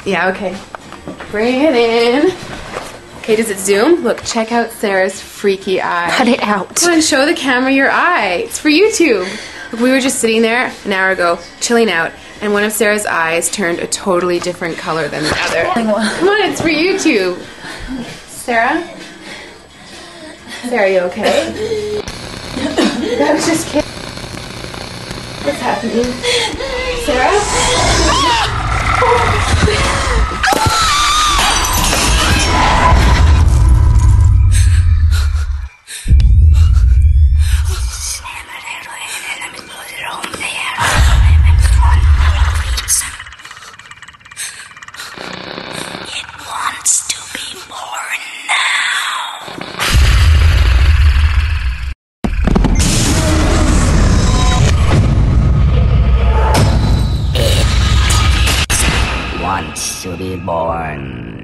Yeah, okay. Bring it in. Okay, does it zoom? Look, check out Sarah's freaky eye. Cut it out. Come on, show the camera your eye. It's for YouTube. Look, we were just sitting there an hour ago, chilling out, and one of Sarah's eyes turned a totally different color than the other. Come on, it's for YouTube. Sarah? Sarah, you okay? I was just kidding. What's happening? Sarah? Wants to be born.